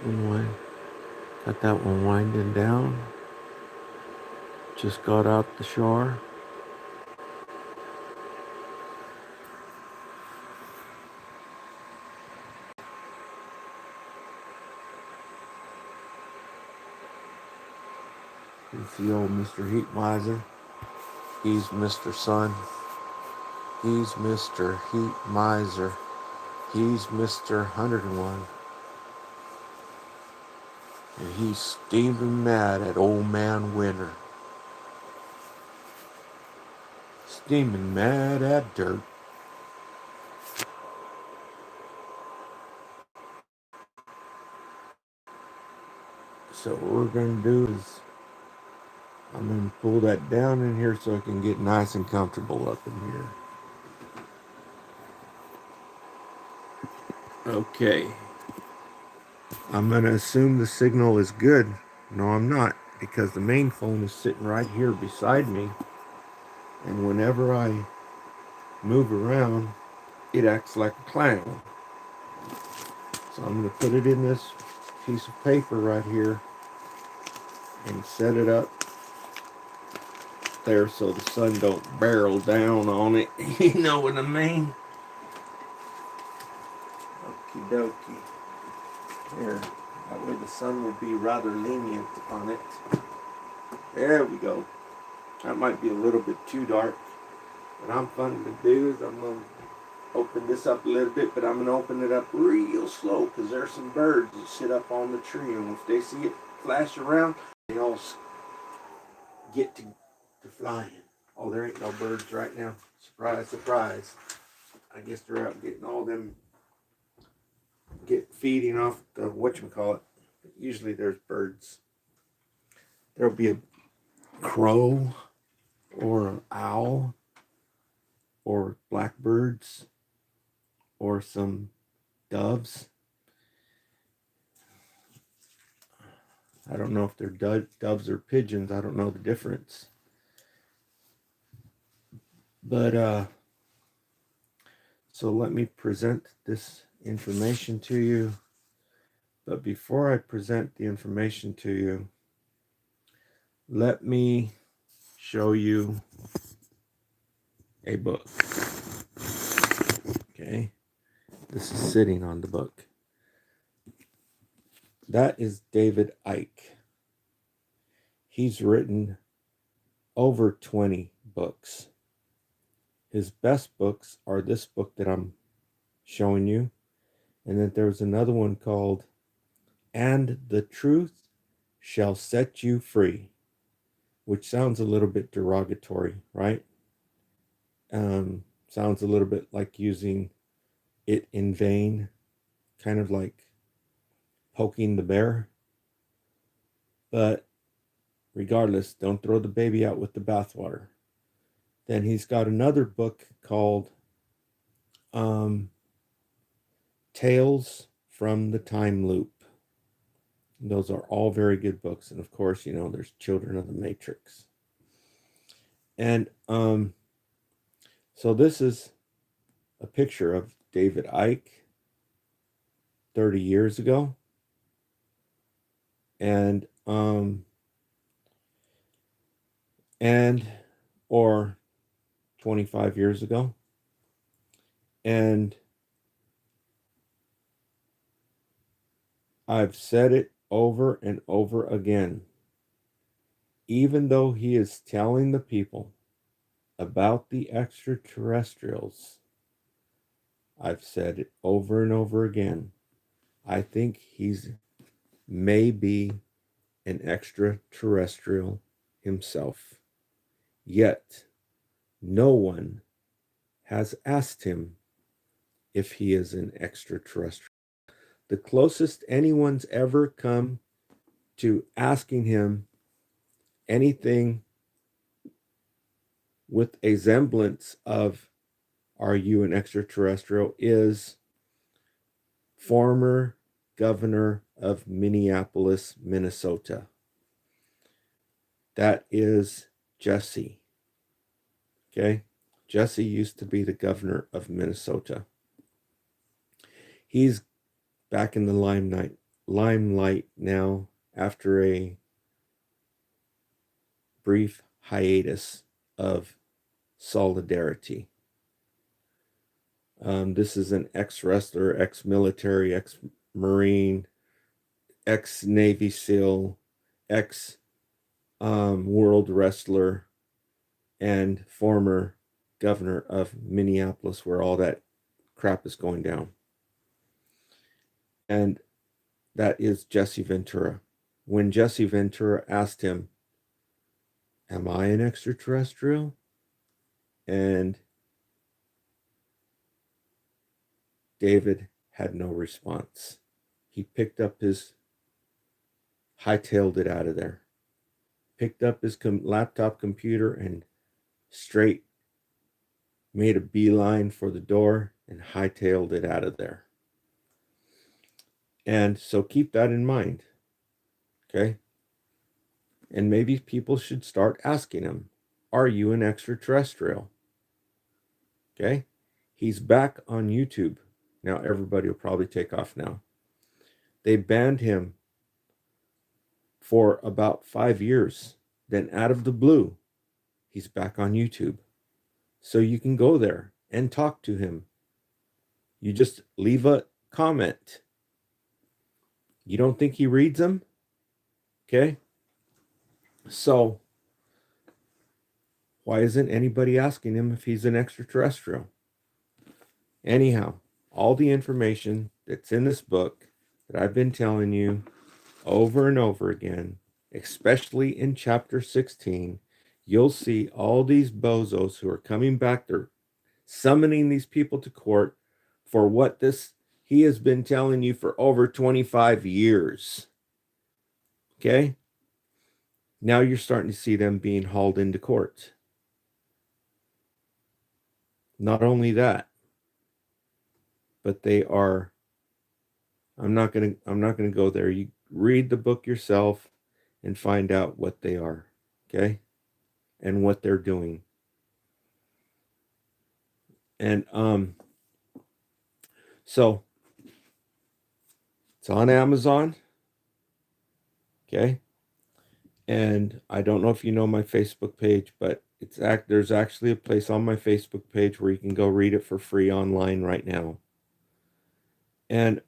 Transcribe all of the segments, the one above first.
one got that one winding down. Just got out the shore. It's the old Mr. Heat Miser. He's Mr. Sun. He's Mr. Heat Miser. He's Mr. 101. And he's steaming mad at old man Winter. Steaming mad at dirt. So what we're going to do is I'm going to pull that down in here so I can get nice and comfortable up in here. Okay. I'm going to assume the signal is good. No, I'm not, because the main phone is sitting right here beside me. And whenever I move around, it acts like a clown. So I'm going to put it in this piece of paper right here and set it up there so the sun don't barrel down on it. You know what I mean? Okie dokie. There. That way the sun will be rather lenient on it. There we go. That might be a little bit too dark. What I'm fun to do is I'm going to open this up a little bit, but I'm going to open it up real slow because there's some birds that sit up on the tree, and if they see it flash around, they all get to flying. Oh, there ain't no birds right now. Surprise, surprise. I guess they're out getting all them, feeding off the whatchamacallit. Usually there's birds. There'll be a crow or an owl or blackbirds or some doves. I don't know if they're doves or pigeons. I don't know the difference. But so let me present this information to you. But before I present the information to you, let me show you a book. Okay, this is sitting on the book. That is David Icke. He's written over 20 books. His best books are this book that I'm showing you. And then there's another one called And the Truth Shall Set You Free, which sounds a little bit derogatory, right? Sounds a little bit like using it in vain, kind of like poking the bear. But regardless, don't throw the baby out with the bathwater. Then he's got another book called Tales from the Time Loop. Those are all very good books. And of course, there's Children of the Matrix. And so this is a picture of David Icke 30 years ago. And or 25 years ago. And I've said it over and over again. Even though he is telling the people about the extraterrestrials, I've said it over and over again. I think he's maybe an extraterrestrial himself. Yet, no one has asked him if he is an extraterrestrial. The closest anyone's ever come to asking him anything with a semblance of, are you an extraterrestrial, is former governor of Minneapolis, Minnesota. That is Jesse. Okay? Jesse used to be the governor of Minnesota. He's back in the limelight limelight now after a brief hiatus of solidarity. This is an ex-wrestler, ex-military, ex-marine, ex-Navy SEAL, ex-world wrestler, and former governor of Minneapolis, where all that crap is going down. And that is Jesse Ventura. When Jesse Ventura asked him, "Am I an extraterrestrial?" and David had no response. He picked up hightailed it out of there. Picked up his laptop computer and straight made a beeline for the door and hightailed it out of there. And so keep that in mind, okay? And maybe people should start asking him, "Are you an extraterrestrial?" Okay? He's back on YouTube. Now everybody will probably take off now. They banned him for about 5 years. Then out of the blue, he's back on YouTube. So you can go there and talk to him. You just leave a comment. You don't think he reads them? Okay? So why isn't anybody asking him if he's an extraterrestrial? Anyhow, all the information that's in this book that I've been telling you over and over again, especially in chapter 16, you'll see all these bozos who are coming back. They're summoning these people to court for what he has been telling you for over 25 years. Okay? Now you're starting to see them being hauled into court. Not only that, but they are, I'm not going to go there. You read the book yourself and find out what they are, okay? And what they're doing. And so it's on Amazon, okay? And I don't know if you know my Facebook page, but there's actually a place on my Facebook page where you can go read it for free online right now. And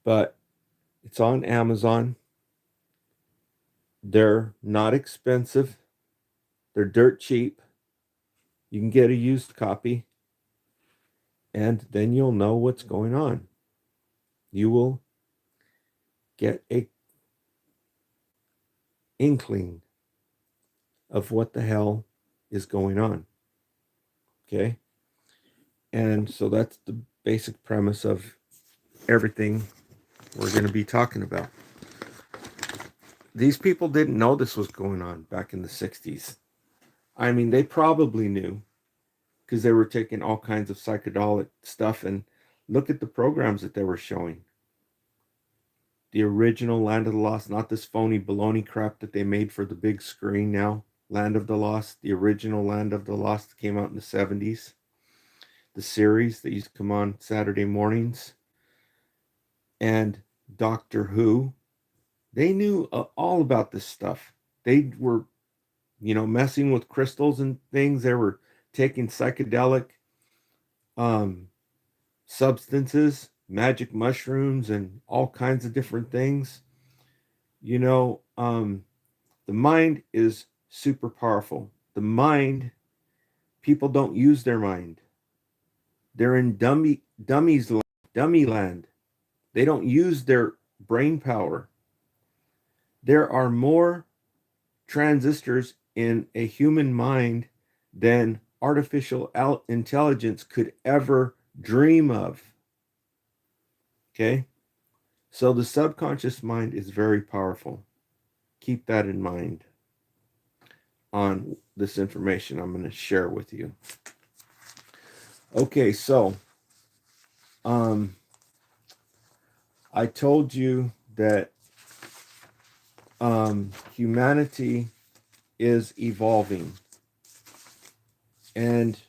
but it's on Amazon. They're not expensive. They're dirt cheap. You can get a used copy. And then you'll know what's going on. You will get a inkling of what the hell is going on. Okay? And so that's the basic premise of everything we're going to be talking about. These people didn't know this was going on back in the 60s. I mean, they probably knew because they were taking all kinds of psychedelic stuff, and look at the programs that they were showing. The original Land of the Lost, not this phony baloney crap that they made for the big screen now. Land of the Lost, the original Land of the Lost came out in the 70s. The series that used to come on Saturday mornings. And Doctor Who, they knew all about this stuff. They were, messing with crystals and things. They were taking psychedelic substances, magic mushrooms, and all kinds of different things. The mind is super powerful. The mind, people don't use their mind. They're in dummy land. They don't use their brain power. There are more transistors in a human mind than artificial intelligence could ever dream of. Okay? So the subconscious mind is very powerful. Keep that in mind on this information I'm going to share with you. Okay, so I told you that humanity is evolving, and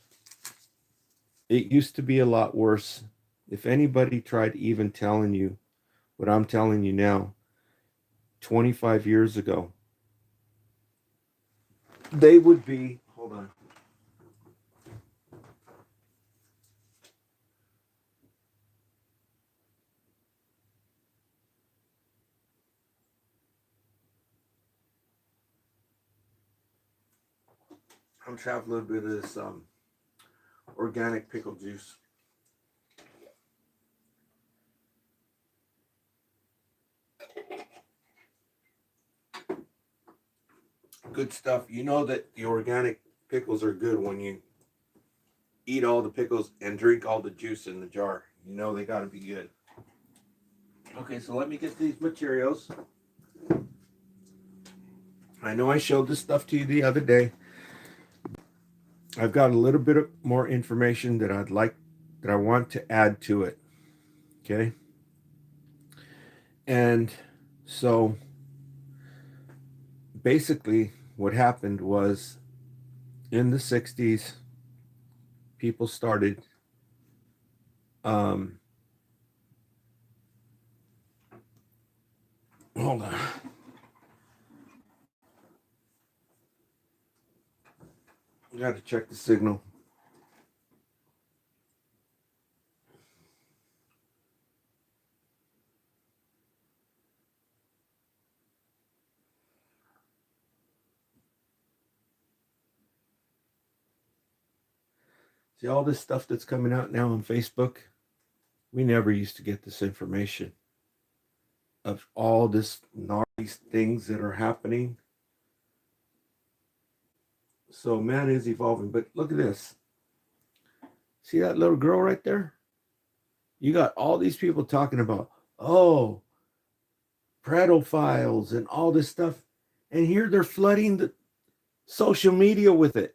it used to be a lot worse. If anybody tried even telling you what I'm telling you now, 25 years ago, they would be, hold on. I'm trying to have a little bit of this organic pickle juice. Good stuff. You know that the organic pickles are good when you eat all the pickles and drink all the juice in the jar. You know they got to be good. Okay, so let me get these materials. I know I showed this stuff to you the other day. I've got a little bit of more information that I want to add to it. Okay. And so basically what happened was in the 60's, people started hold on. I got to check the signal. See all this stuff that's coming out now on Facebook? We never used to get this information of all this gnarly things that are happening. So man is evolving. But look at this. See that little girl right there? You got all these people talking about, oh, pedophiles and all this stuff. And here they're flooding the social media with it.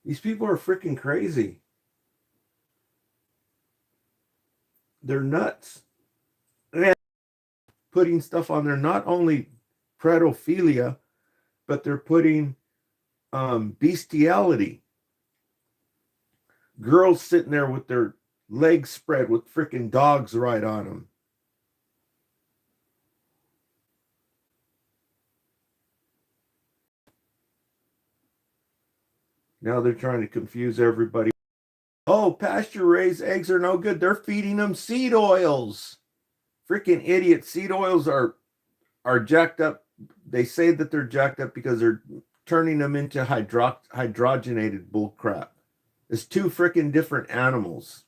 These people are freaking crazy. They're nuts. And putting stuff on there, not only pedophilia, but they're putting bestiality. Girls sitting there with their legs spread with freaking dogs right on them. Now they're trying to confuse everybody. Oh, pasture-raised eggs are no good. They're feeding them seed oils. Freaking idiot. Seed oils are jacked up. They say that they're jacked up because they're turning them into hydrogenated bullcrap. It's two freaking different animals.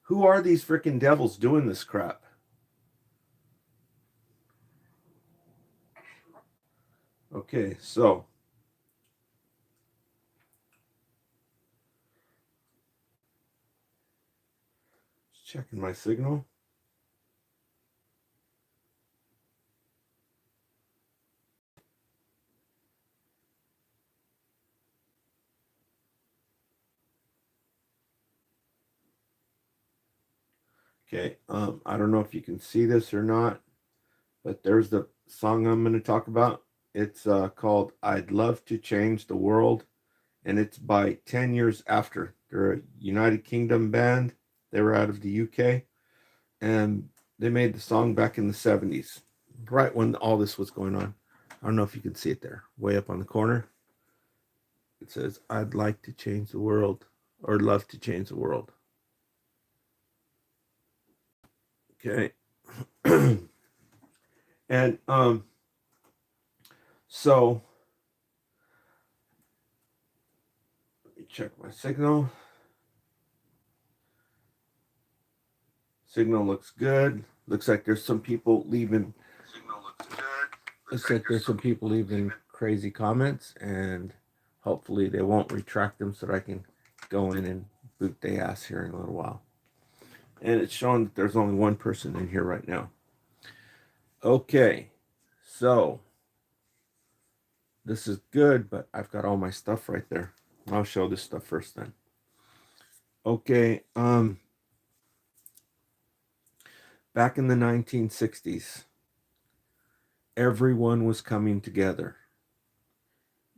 Who are these freaking devils doing this crap? Okay, so checking my signal. Okay, I don't know if you can see this or not, but there's the song I'm going to talk about. It's called I'd Love to Change the World, and it's by 10 Years After. They're a United Kingdom band. They were out of the UK, and they made the song back in the 70's, right when all this was going on. I don't know if you can see it there, way up on the corner. It says, I'd like to change the world, or love to change the world. Okay. And so let me check my signal. Signal looks good. Looks like there's some people leaving. Signal looks good. Looks like there's some people leaving crazy comments, and hopefully they won't retract them so that I can go in and boot their ass here in a little while. And it's showing that there's only one person in here right now. Okay, so this is good, but I've got all my stuff right there. I'll show this stuff first then. Okay, back in the 1960s, everyone was coming together.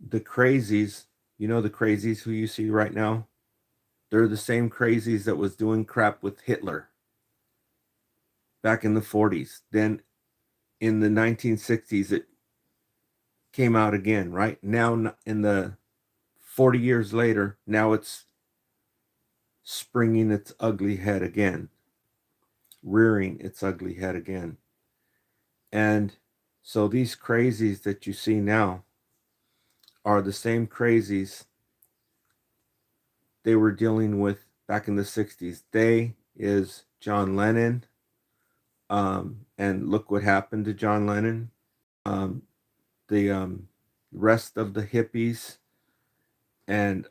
The crazies, you know the crazies who you see right now? They're the same crazies that was doing crap with Hitler. back in the 40s. Then in the 1960s, it came out again, right? Now, in the 40 years later, now it's springing its ugly head again, rearing its ugly head again. And so these crazies that you see now are the same crazies they were dealing with back in the 60s. They is John Lennon. And look what happened to John Lennon. The rest of the hippies and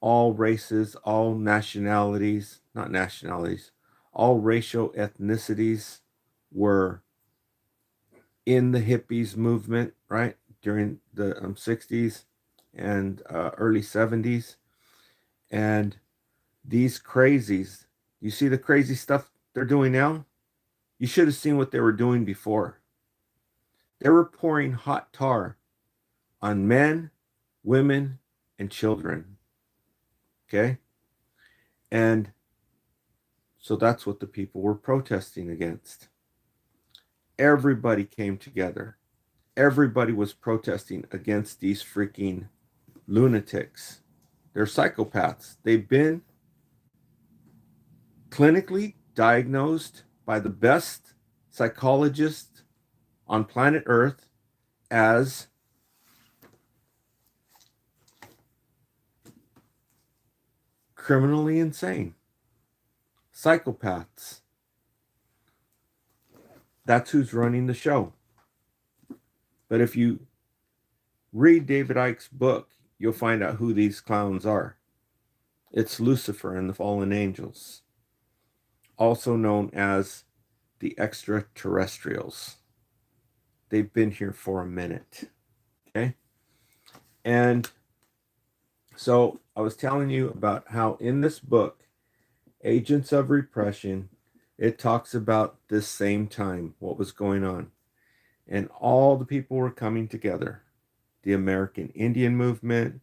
all races, all nationalities, not nationalities, all racial ethnicities were in the hippies movement, right? During the 60s and early 70s. And these crazies, you see the crazy stuff they're doing now? You should have seen what they were doing before. They were pouring hot tar on men, women, and children. Okay? And so that's what the people were protesting against. Everybody came together. Everybody was protesting against these freaking lunatics. They're psychopaths. They've been clinically diagnosed by the best psychologists on planet Earth as criminally insane. Psychopaths. That's who's running the show. But if you read David Icke's book, you'll find out who these clowns are. It's Lucifer and the fallen angels, also known as the extraterrestrials. They've been here for a minute. Okay? And so I was telling you about how in this book, Agents of Repression, it talks about this same time, what was going on. And all the people were coming together. The American Indian Movement,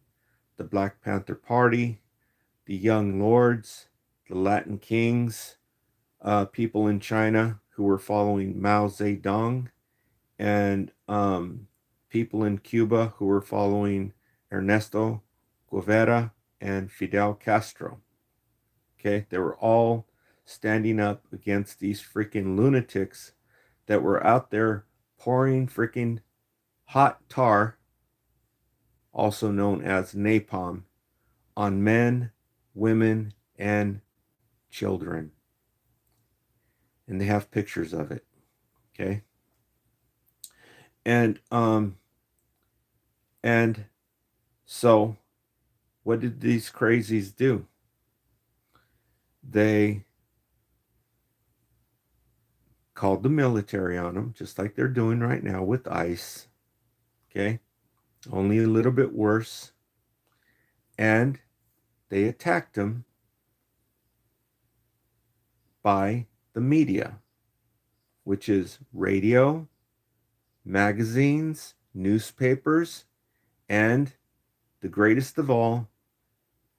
the Black Panther Party, the Young Lords, the Latin Kings, people in China who were following Mao Zedong, and people in Cuba who were following Ernesto Guevara and Fidel Castro. Okay, they were all standing up against these freaking lunatics that were out there pouring freaking hot tar, also known as napalm, on men, women, and children. And they have pictures of it. Okay. And so what did these crazies do? They called the military on them, just like they're doing right now with ICE. Okay. Only a little bit worse. And they attacked them by the media, which is radio, magazines, newspapers, and the greatest of all,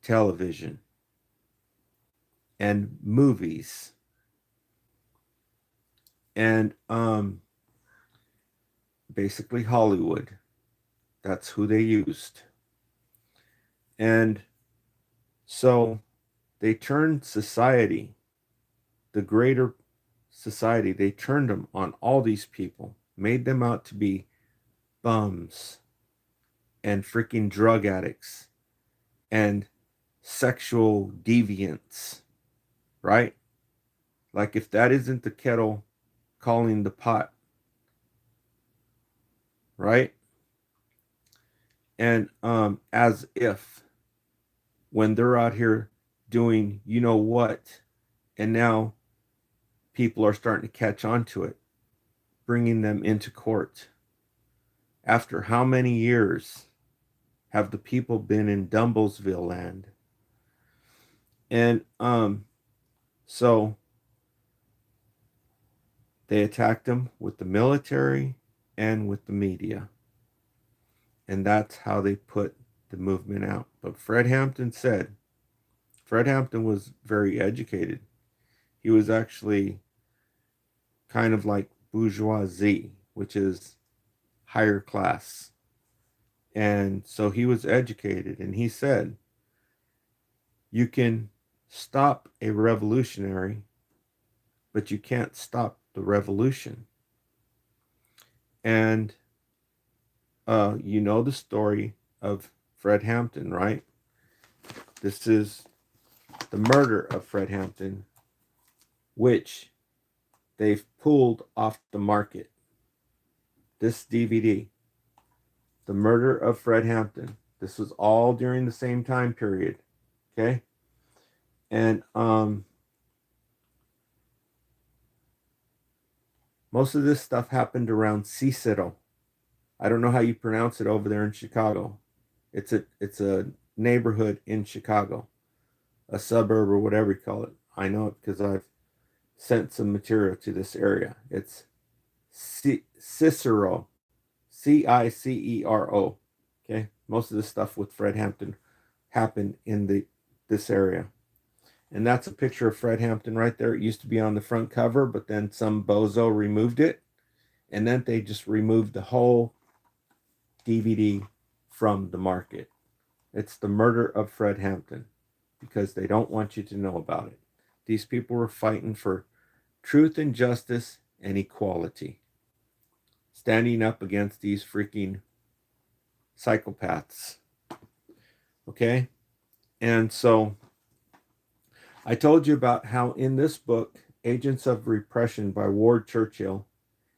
television and movies. And basically Hollywood. That's who they used. And so they turned society, the greater society, they turned them on all these people, made them out to be bums and freaking drug addicts and sexual deviants, right? Like if that isn't the kettle calling the pot, right? And as if when they're out here doing you know what, and now people are starting to catch on to it, bringing them into court. After how many years have the people been in Dumblesville land? And so they attacked them with the military and with the media. And that's how they put the movement out. But Fred Hampton was very educated. He was actually kind of like bourgeoisie, which is higher class. And so he was educated, and he said, you can stop a revolutionary, but you can't stop the revolution. And you know the story of Fred Hampton, right? This is the murder of Fred Hampton, which they've pulled off the market. This DVD, The Murder of Fred Hampton. This was all during the same time period. Okay? And most of this stuff happened around Cicero. I don't know how you pronounce it over there in Chicago. It's a neighborhood in Chicago, a suburb or whatever you call it. I know it because I've sent some material to this area. It's Cicero, Cicero. Okay, most of the stuff with Fred Hampton happened in this area, and that's a picture of Fred Hampton right there. It used to be on the front cover, but then some bozo removed it, and then they just removed the whole DVD from the market. It's The Murder of Fred Hampton because they don't want you to know about it. These people were fighting for truth and justice and equality, standing up against these freaking psychopaths. Okay? And so I told you about how in this book, Agents of Repression by Ward Churchill,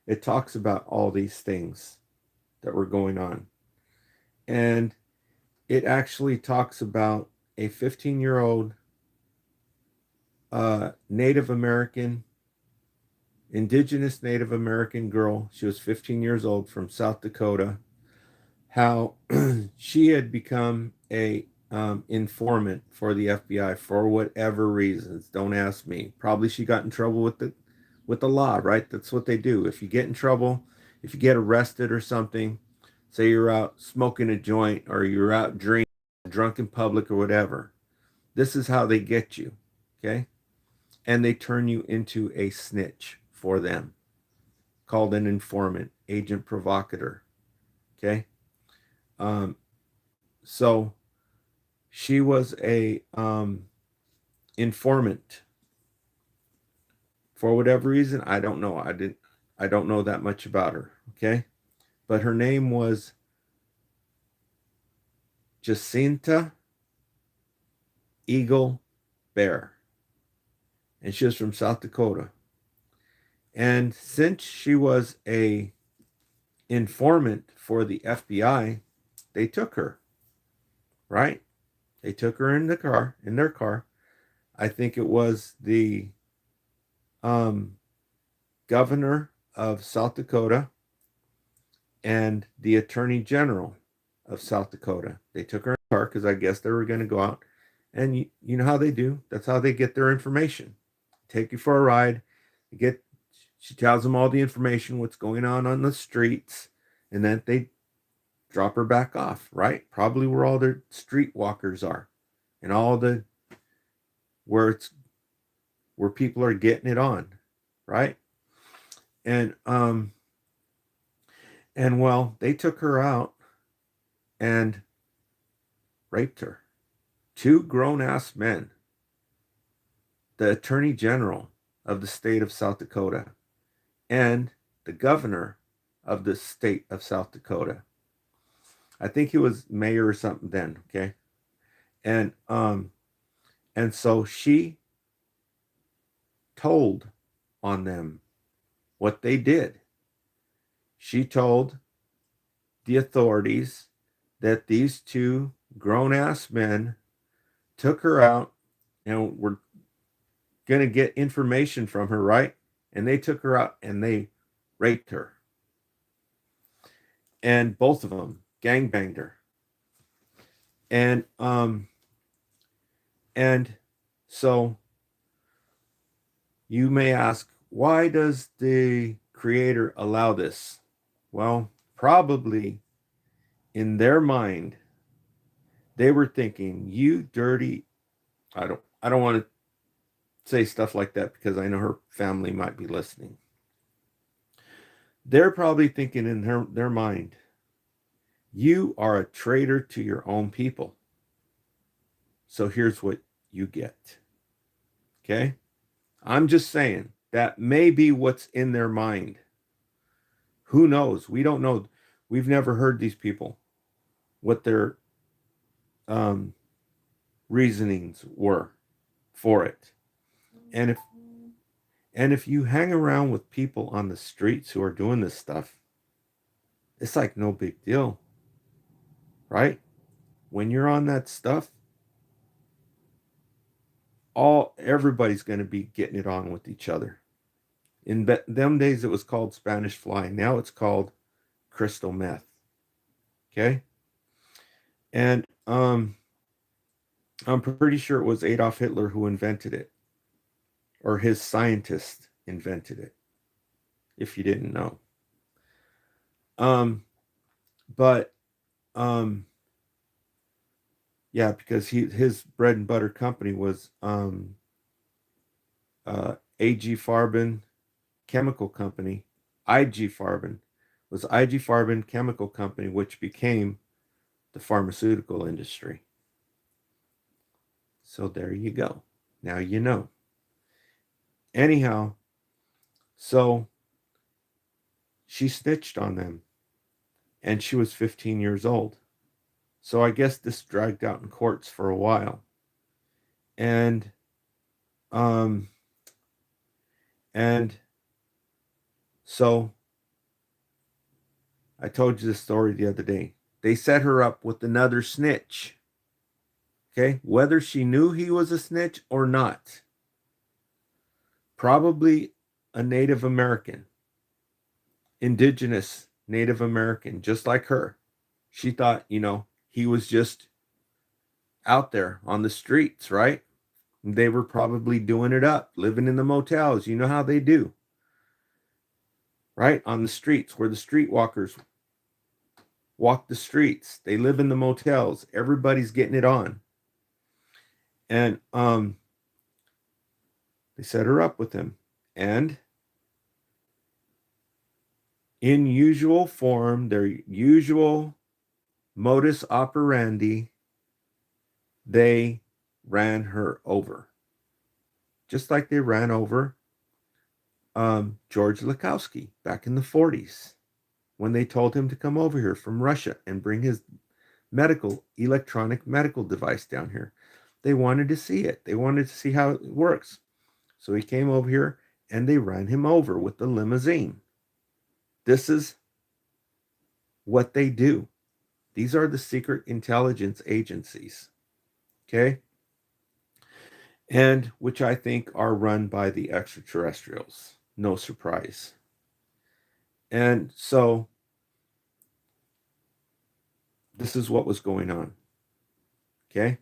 it talks about all these things that were going on. And it actually talks about a 15-year-old Native American, indigenous Native American girl. She was 15 years old from South Dakota. How she had become a informant for the FBI for whatever reasons. Don't ask me. Probably she got in trouble with the law, right? That's what they do. If you get in trouble, if you get arrested or something, say you're out smoking a joint or you're out drinking, drunk in public or whatever, this is how they get you, okay? And they turn you into a snitch for them, called an informant, agent provocateur, okay? So she was a informant for whatever reason. I don't know. I don't know that much about her, okay? But her name was Jacinta Eagle Bear, and she was from South Dakota. And since she was a informant for the FBI, they took her, right? They took her in their car. I think it was the governor of South Dakota and the attorney general of South Dakota. They took her in the car because I guess they were going to go out. And you know how they do. That's how they get their information. Take you for a ride. She tells them all the information, what's going on the streets, and then they drop her back off, right? Probably where all the streetwalkers are, and all the where people are getting it on, right? And well, they took her out and raped her. Two grown-ass men, the attorney general of the state of South Dakota and the governor of the state of South Dakota. I think he was mayor or something then, okay? And so she told on them what they did. She told the authorities that these two grown-ass men took her out and were going to get information from her, right? And they took her out and they raped her. And both of them gangbanged her. And so you may ask, why does the creator allow this? Well, probably in their mind, they were thinking, you dirty, I don't want to say stuff like that because I know her family might be listening. they're probably thinking in their mind, you are a traitor to your own people. So here's what you get. Okay? I'm just saying that may be what's in their mind. Who knows? We don't know. We've never heard these people, what their um, reasonings were for it. And if you hang around with people on the streets who are doing this stuff, it's like no big deal, right? When you're on that stuff, everybody's going to be getting it on with each other. In them days, it was called Spanish fly. Now it's called crystal meth. Okay, and I'm pretty sure it was Adolf Hitler who invented it, or his scientist invented it. If you didn't know, um, but yeah, because his bread and butter company was AG Farben Chemical Company. IG Farben was IG Farben Chemical Company, which became the pharmaceutical industry. So there you go. Now you know. Anyhow, so she snitched on them, and she was 15 years old. So I guess this dragged out in courts for a while. And um and so I told you this story the other day. They set her up with another snitch. Okay? Whether she knew he was a snitch or not. Probably a Native American, indigenous Native American, just like her. She thought, he was just out there on the streets, right? They were probably doing it up, living in the motels. You know how they do, right? On the streets where the streetwalkers walk the streets. They live in the motels. Everybody's getting it on. And they set her up with him. And in usual form, their usual modus operandi, they ran her over. Just like they ran over George Lakowski back in the 40s when they told him to come over here from Russia and bring his electronic medical device down here. They wanted to see it. They wanted to see how it works. So he came over here and they ran him over with the limousine. This is what they do. These are the secret intelligence agencies. Okay? And which I think are run by the extraterrestrials. No surprise. And so this is what was going on. Okay?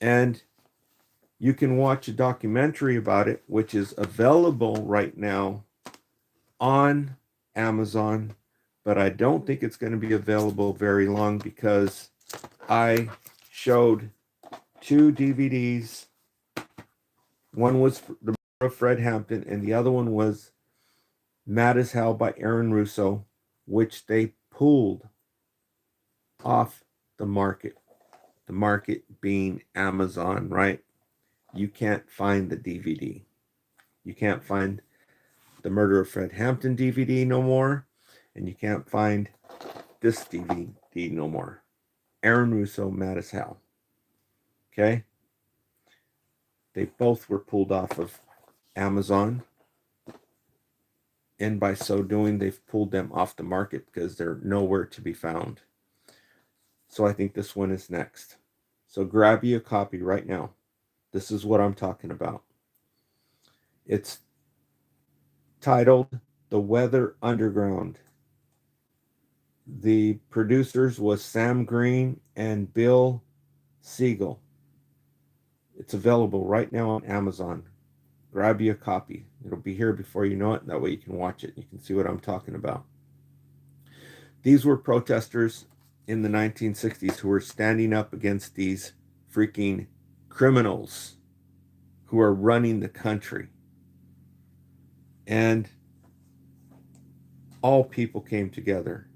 And you can watch a documentary about it, which is available right now on Amazon, but I don't think it's going to be available very long because I showed 2 DVDs. One was The Murder of Fred Hampton, and the other one was Mad as Hell by Aaron Russo, which they pulled off the market. The market being Amazon, right? You can't find the DVD. You can't find The Murder of Fred Hampton DVD no more, and you can't find this DVD no more. Aaron Russo, Mad as Hell. Okay? They both were pulled off of Amazon, and by so doing, they've pulled them off the market because they're nowhere to be found. So I think this one is next. So grab you a copy right now. This is what I'm talking about. It's titled The Weather Underground. The producers was Sam Green and Bill Siegel. It's available right now on Amazon. Grab you a copy. It'll be here before you know it. That way you can watch it. You can see what I'm talking about. These were protesters in the 1960s who were standing up against these freaking criminals who are running the country. And all people came together.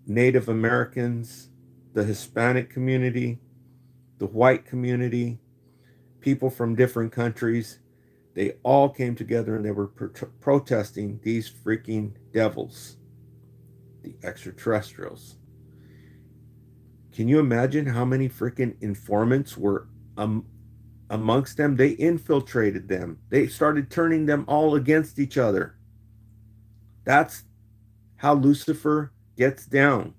Native Americans, the Hispanic community, the white community, people from different countries, they all came together and they were protesting these freaking devils, the extraterrestrials. Can you imagine how many freaking informants were amongst them? They infiltrated them. They started turning them all against each other. That's how Lucifer gets down.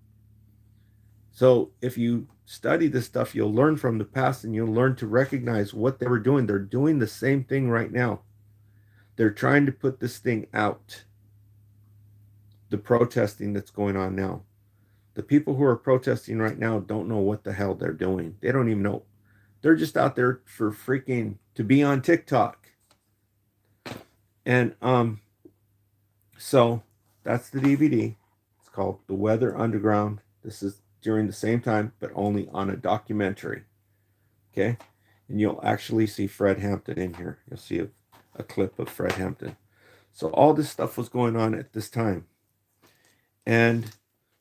So if you study this stuff, you'll learn from the past and you'll learn to recognize what they were doing. They're doing the same thing right now. They're trying to put this thing out. The protesting that's going on now. The people who are protesting right now don't know what the hell they're doing. They don't even know. They're just out there for freaking to be on TikTok. And so that's the DVD. It's called The Weather Underground. This is during the same time, but only on a documentary. Okay? And you'll actually see Fred Hampton in here. You'll see a clip of Fred Hampton. So all this stuff was going on at this time. And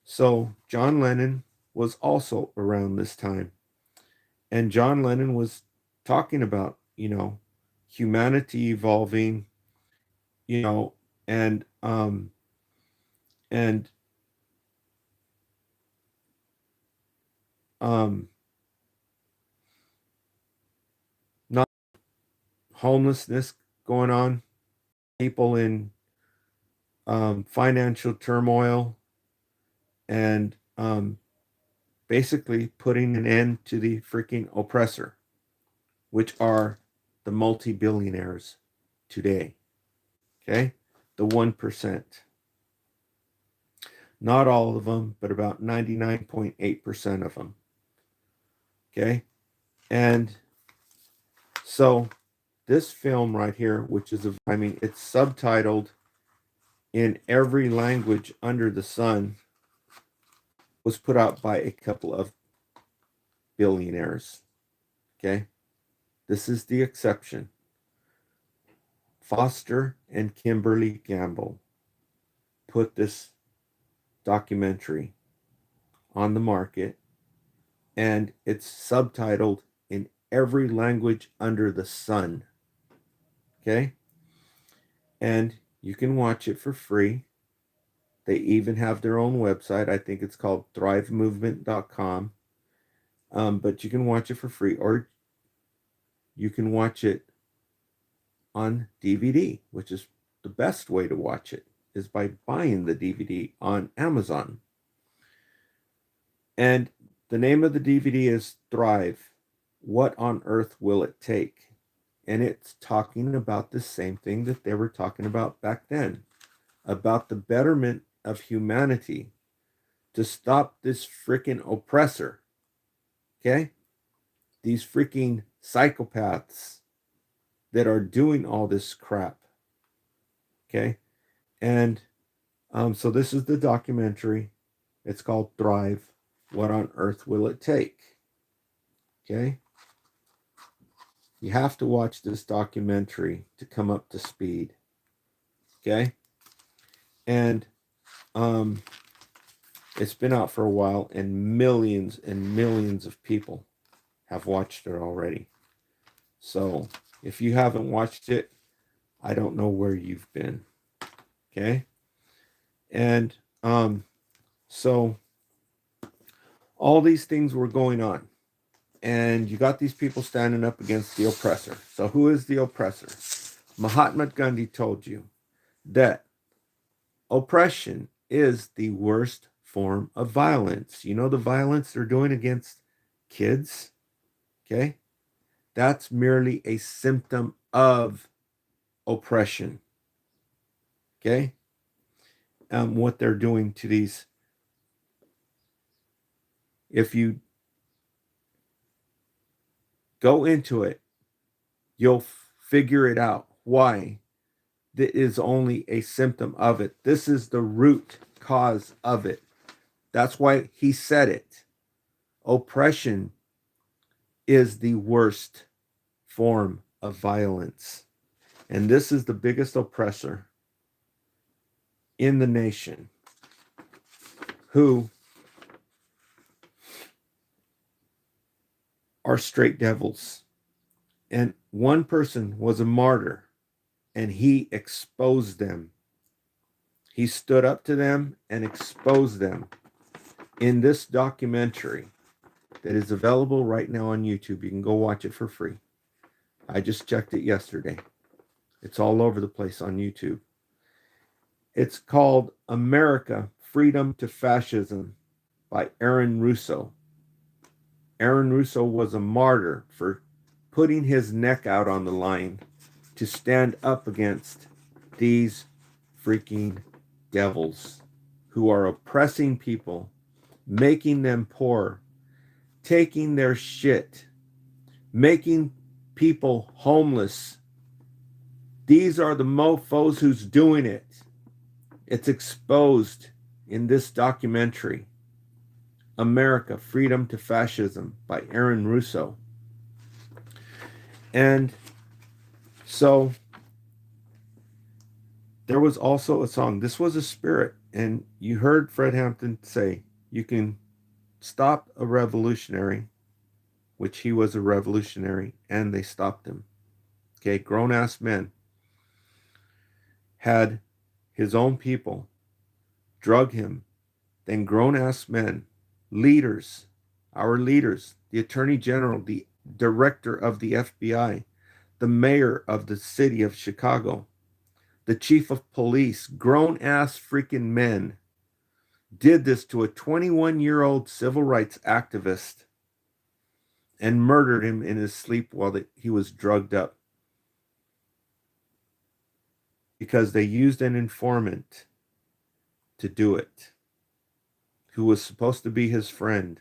so John Lennon was also around this time. And John Lennon was talking about, humanity evolving, and not homelessness going on, people in financial turmoil, and basically putting an end to the freaking oppressor, which are the multi-billionaires today. Okay? The 1%. Not all of them, but about 99.8% of them. Okay? And so this film right here, which is, it's subtitled in every language under the sun, was put out by a couple of billionaires. Okay? This is the exception. Foster and Kimberly Gamble put this documentary on the market, and it's subtitled in every language under the sun. Okay? And you can watch it for free. They even have their own website. I think it's called thrivemovement.com. But you can watch it for free, or you can watch it on DVD, which is the best way to watch it, is by buying the DVD on Amazon. And the name of the DVD is Thrive. What on earth will it take? And it's talking about the same thing that they were talking about back then, about the betterment of humanity to stop this freaking oppressor. Okay? These freaking psychopaths that are doing all this crap. Okay? And so this is the documentary. It's called Thrive. What on earth will it take? Okay? You have to watch this documentary to come up to speed. Okay? And it's been out for a while, and millions of people have watched it already. So if you haven't watched it, I don't know where you've been. Okay? And so all these things were going on. And you got these people standing up against the oppressor. So who is the oppressor? Mahatma Gandhi told you that oppression is the worst form of violence. You know the violence they're doing against kids? Okay? That's merely a symptom of oppression. Okay? What they're doing to these. If you go into it, you'll figure it out. Why? That is only a symptom of it. This is the root cause of it. That's why he said it. Oppression is the worst form of violence. And this is the biggest oppressor. in the nation who are straight devils. And one person was a martyr, and he exposed them. He stood up to them and exposed them in this documentary that is available right now on YouTube. You can go watch it for free. I just checked it yesterday. It's all over the place on YouTube. It's called America, Freedom to Fascism by Aaron Russo. Aaron Russo was a martyr for putting his neck out on the line to stand up against these freaking devils who are oppressing people, making them poor, taking their shit, making people homeless. These are the mofos who's doing it. It's exposed in this documentary, America, Freedom to Fascism by Aaron Russo. And so there was also a song. This was a spirit. And you heard Fred Hampton say, you can stop a revolutionary, which he was a revolutionary, and they stopped him. Okay, grown-ass men had his own people drug him. Then grown-ass men, leaders, our leaders, the Attorney General, the Director of the FBI, the Mayor of the City of Chicago, the Chief of Police, grown-ass freaking men did this to a 21-year-old civil rights activist and murdered him in his sleep while he was drugged up. Because they used an informant to do it, who was supposed to be his friend.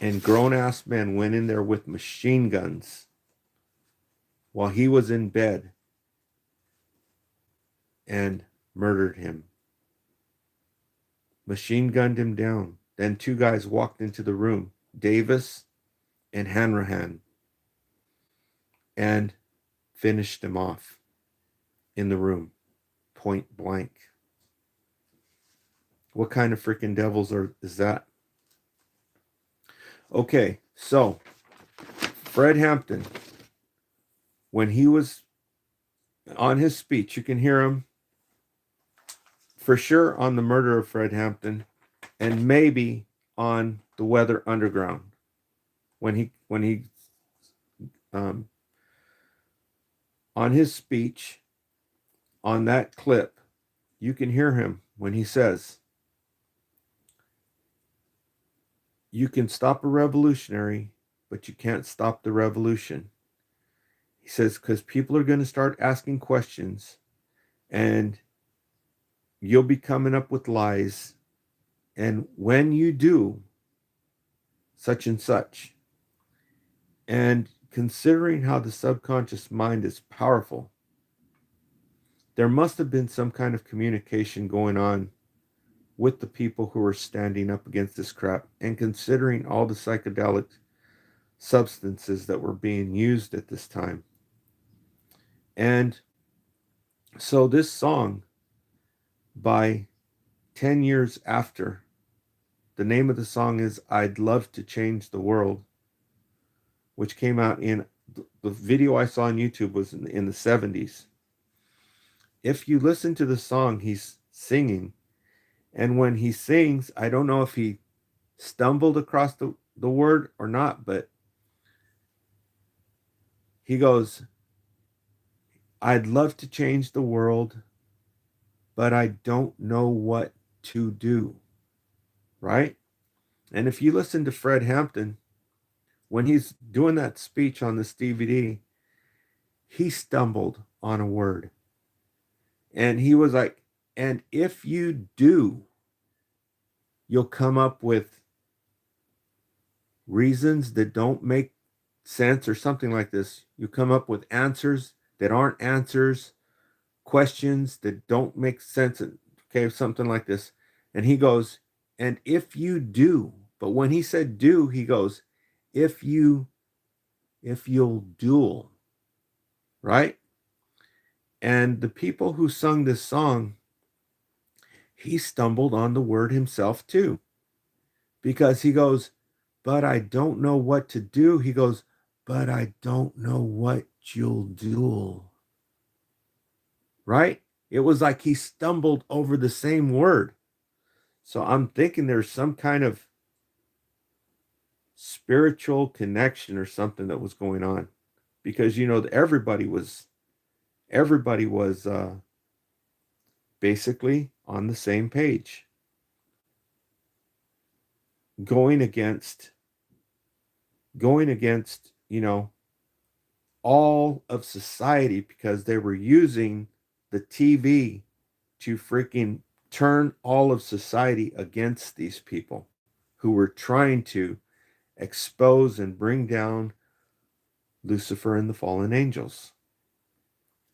And grown-ass men went in there with machine guns while he was in bed and murdered him. Machine gunned him down. Then two guys walked into the room, Davis and Hanrahan, and finished him off in the room, point blank. What kind of freaking devils is that? Okay, so Fred Hampton, when he was on his speech, you can hear him for sure on the murder of Fred Hampton, and maybe on the Weather Underground. When he on his speech, on that clip, you can hear him when he says, you can stop a revolutionary, but you can't stop the revolution. He says, because people are going to start asking questions, and you'll be coming up with lies. And when you do, such and such. And considering how the subconscious mind is powerful, there must have been some kind of communication going on with the people who were standing up against this crap, and considering all the psychedelic substances that were being used at this time. And so this song, by 10 years after, the name of the song is I'd Love to Change the World, which came out in, the video I saw on YouTube was in the 70s. If you listen to the song, he's singing. And when he sings, I don't know if he stumbled across the word or not, but he goes, I'd love to change the world, but I don't know what to do. Right? And if you listen to Fred Hampton, when he's doing that speech on this DVD, he stumbled on a word. And he was like, and if you do, you'll come up with reasons that don't make sense or something like this. You come up with answers that aren't answers, questions that don't make sense. Okay, something like this. And he goes, and if you do, but when he said do, he goes, if you'll duel, right? And the people who sung this song, he stumbled on the word himself too. Because he goes, but I don't know what to do. He goes, but I don't know what you'll do. Right? It was like he stumbled over the same word. So I'm thinking there's some kind of spiritual connection or something that was going on. Because everybody was basically on the same page, going against all of society, because they were using the TV to freaking turn all of society against these people who were trying to expose and bring down Lucifer and the fallen angels.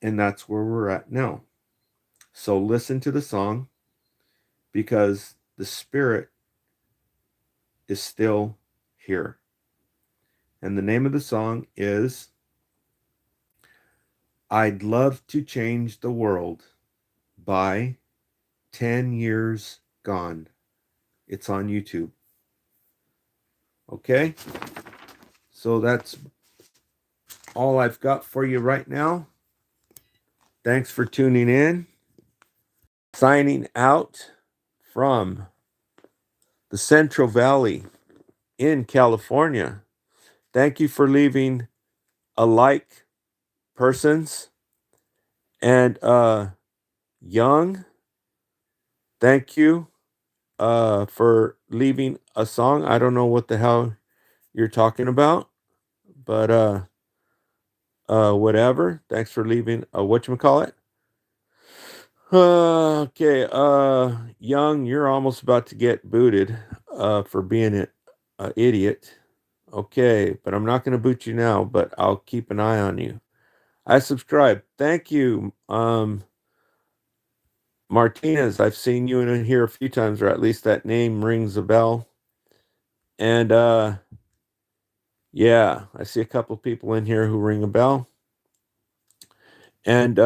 And that's where we're at now. So listen to the song, because the spirit is still here. And the name of the song is I'd Love to Change the World by 10 Years Gone. It's on YouTube. Okay? So that's all I've got for you right now. Thanks for tuning in. Signing out from the Central Valley in California. Thank you for leaving a like, persons. And Young, thank you for leaving a song. I don't know what the hell you're talking about, but whatever. Thanks for leaving a whatchamacallit. Okay, Young, you're almost about to get booted for being an idiot. Okay, but I'm not going to boot you now, but I'll keep an eye on you. I subscribe. Thank you, Martinez. I've seen you in here a few times, or at least that name rings a bell. And yeah, I see a couple people in here who ring a bell. And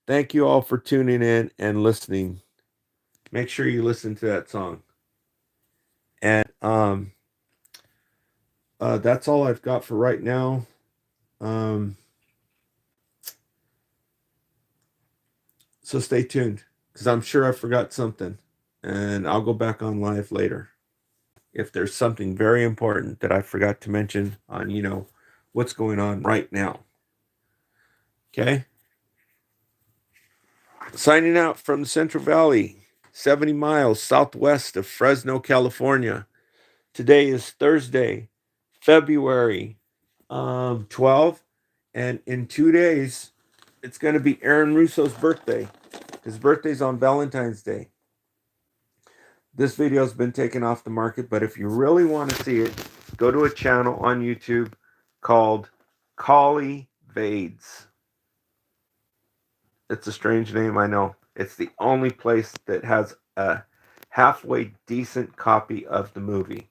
thank you all for tuning in and listening. Make sure you listen to that song. And that's all I've got for right now. So stay tuned, because I'm sure I forgot something. And I'll go back on live later if there's something very important that I forgot to mention on, what's going on right now. Okay? Signing out from the Central Valley, 70 miles southwest of Fresno, California. Today is Thursday, February 12, and in 2 days, it's going to be Aaron Russo's birthday. His birthday's on Valentine's Day. This video has been taken off the market, but if you really want to see it, go to a channel on YouTube called Collie Vades. It's a strange name, I know. It's the only place that has a halfway decent copy of the movie.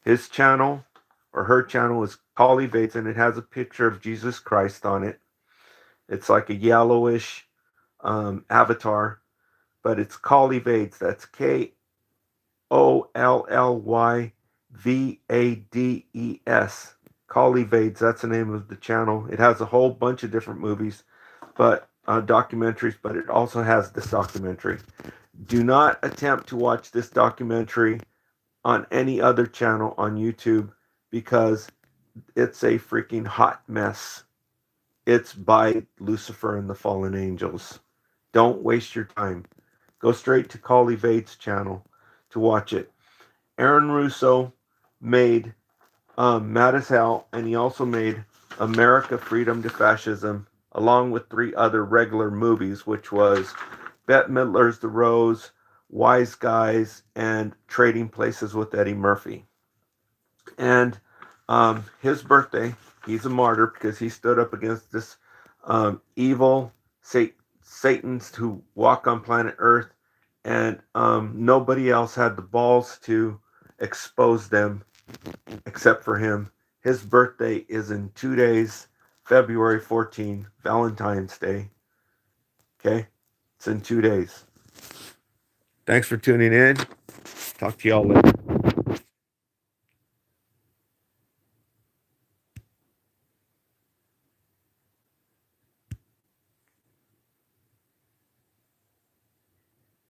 His channel, or her channel, is Collie Vades, and it has a picture of Jesus Christ on it. It's like a yellowish avatar, but it's Collie Vades. That's Kollylvades. Collie Vades, that's the name of the channel. It has a whole bunch of different movies, but documentaries, but it also has this documentary. Do not attempt to watch this documentary on any other channel on YouTube, because it's a freaking hot mess. It's by Lucifer and the Fallen Angels. Don't waste your time. Go straight to Collie Vades' channel to watch it. Aaron Russo made Mad as Hell, and he also made America, Freedom to Fascism, along with 3 other regular movies, which was Bette Midler's The Rose, Wise Guys, and Trading Places with Eddie Murphy. And his birthday, he's a martyr because he stood up against this evil Satans who walk on planet Earth, and nobody else had the balls to expose them except for him. His birthday is in 2 days, February 14, Valentine's Day. Okay? It's in 2 days. Thanks for tuning in. Talk to y'all later.